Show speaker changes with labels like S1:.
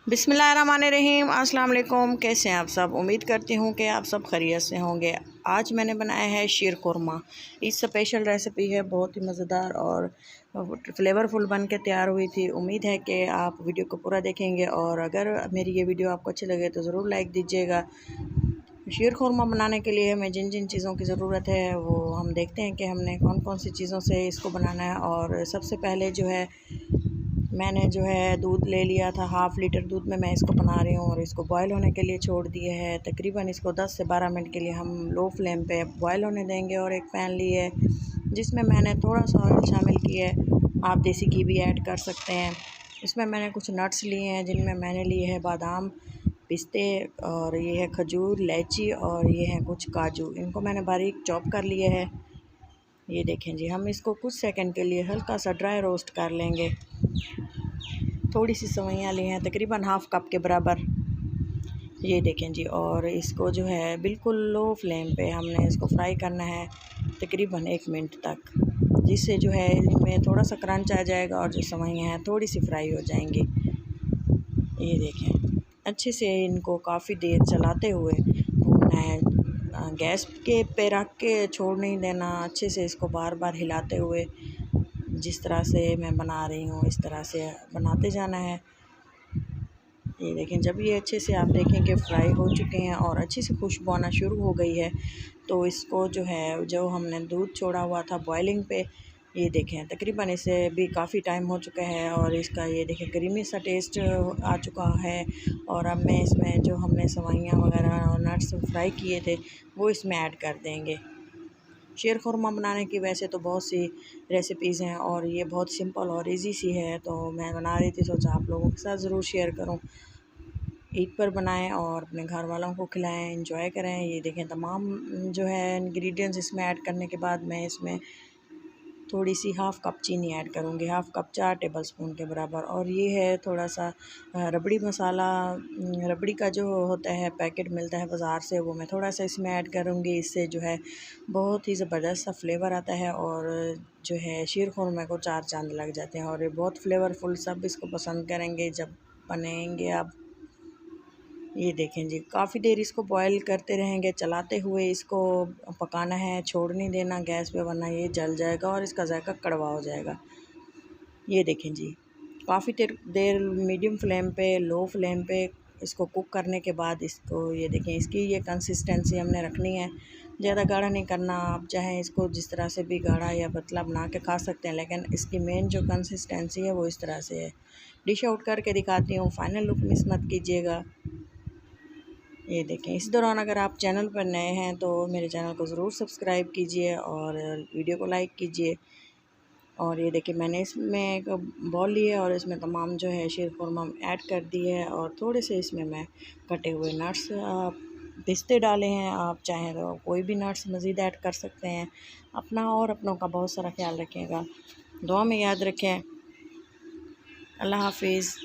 S1: बिस्मिल्लाहिर्रहमानिर्रहीम। अस्सलाम वालेकुम। कैसे हैं आप सब? उम्मीद करती हूँ कि आप सब खैरियत से होंगे। आज मैंने बनाया है शीर खुरमा। इस स्पेशल रेसिपी है, बहुत ही मज़ेदार और फ्लेवरफुल बन के तैयार हुई थी। उम्मीद है कि आप वीडियो को पूरा देखेंगे और अगर मेरी ये वीडियो आपको अच्छी लगे तो ज़रूर लाइक दीजिएगा। शीर खुरमा बनाने के लिए हमें जिन जिन चीज़ों की ज़रूरत है वो हम देखते हैं कि हमने कौन कौन सी चीज़ों से इसको बनाना है। और सबसे पहले जो है मैंने दूध ले लिया था, हाफ़ लीटर दूध में मैं इसको बना रही हूँ और इसको बॉयल होने के लिए छोड़ दिए है। तकरीबन इसको 10 से 12 मिनट के लिए हम लो फ्लेम पे बॉयल होने देंगे। और एक पैन ली है जिसमें मैंने थोड़ा सा ऑयल शामिल किया है, आप देसी घी भी ऐड कर सकते हैं। इसमें मैंने कुछ नट्स लिए हैं जिनमें मैंने लिए है बादाम, पिस्ते, और ये है खजूर, इलायची, और ये हैं कुछ काजू। इनको मैंने बारीक चॉप कर लिए है। ये देखें जी, हम इसको कुछ सेकंड के लिए हल्का सा ड्राई रोस्ट कर लेंगे। थोड़ी सी सेवइयाँ ली हैं तकरीबन हाफ़ कप के बराबर। ये देखें जी, और इसको जो है बिल्कुल लो फ्लेम पे हमने इसको फ्राई करना है तकरीबन 1 मिनट तक, जिससे जो है इनमें थोड़ा सा क्रंच आ जाएगा और जो सेवइयाँ हैं थोड़ी सी फ्राई हो जाएंगी। ये देखें, अच्छे से इनको काफ़ी देर चलाते हुए भूनना है। गैस के पे रख के छोड़ नहीं देना, अच्छे से इसको बार बार हिलाते हुए जिस तरह से मैं बना रही हूँ इस तरह से बनाते जाना है। ये देखें, जब ये अच्छे से आप देखें कि फ्राई हो चुके हैं और अच्छी से खुशबू आना शुरू हो गई है तो इसको जो हमने दूध छोड़ा हुआ था बॉइलिंग पे, ये देखें तकरीबन इसे भी काफ़ी टाइम हो चुका है और इसका ये देखें क्रीमी सा टेस्ट आ चुका है। और अब मैं इसमें जो हमने सेवइयाँ वगैरह और नट्स फ्राई किए थे वो इसमें ऐड कर देंगे। शीर खुरमा बनाने की वैसे तो बहुत सी रेसिपीज़ हैं और ये बहुत सिंपल और इजी सी है, तो मैं बना रही थी, सोचा आप लोगों के साथ ज़रूर शेयर करूं। ईद पर बनाएं और अपने घर वालों को खिलाएं, एंजॉय करें। ये देखें, तमाम जो है इंग्रेडिएंट्स इसमें ऐड करने के बाद मैं इसमें थोड़ी सी हाफ़ कप चीनी ऐड करूँगी, हाफ़ कप 4 टेबलस्पून के बराबर। और ये है थोड़ा सा रबड़ी मसाला, रबड़ी का जो होता है पैकेट मिलता है बाज़ार से, वो मैं थोड़ा सा इसमें ऐड करूँगी। इससे जो है बहुत ही ज़बरदस्त सा फ्लेवर आता है और जो है शीर खुरमे को 4 चाँद लग जाते हैं। और ये बहुत फ्लेवरफुल, सब इसको पसंद करेंगे जब बनाएंगे आप। ये देखें जी, काफ़ी देर इसको बॉयल करते रहेंगे, चलाते हुए इसको पकाना है, छोड़ नहीं देना गैस पे, वरना ये जल जाएगा और इसका जायका कड़वा हो जाएगा। ये देखें जी, काफ़ी देर मीडियम फ्लेम पे, लो फ्लेम पे इसको कुक करने के बाद इसको ये देखें, इसकी ये कंसिस्टेंसी हमने रखनी है। ज़्यादा गाढ़ा नहीं करना, आप चाहें इसको जिस तरह से भी गाढ़ा या पतला बना के खा सकते हैं, लेकिन इसकी मेन जो कंसिस्टेंसी है वो इस तरह से है। डिश आउट करके दिखाती हूँ, फाइनल लुक मिस मत कीजिएगा। ये देखें, इस दौरान अगर आप चैनल पर नए हैं तो मेरे चैनल को ज़रूर सब्सक्राइब कीजिए और वीडियो को लाइक कीजिए। और ये देखिए, मैंने इसमें एक बॉल ली है और इसमें तमाम जो है शीर खुरमा ऐड कर दिए है और थोड़े से इसमें मैं कटे हुए नट्स, पिस्ते डाले हैं। आप चाहें तो कोई भी नट्स मज़ीद ऐड कर सकते हैं। अपना और अपनों का बहुत सारा ख्याल रखिएगा, दुआ में याद रखें। अल्लाह हाफिज़।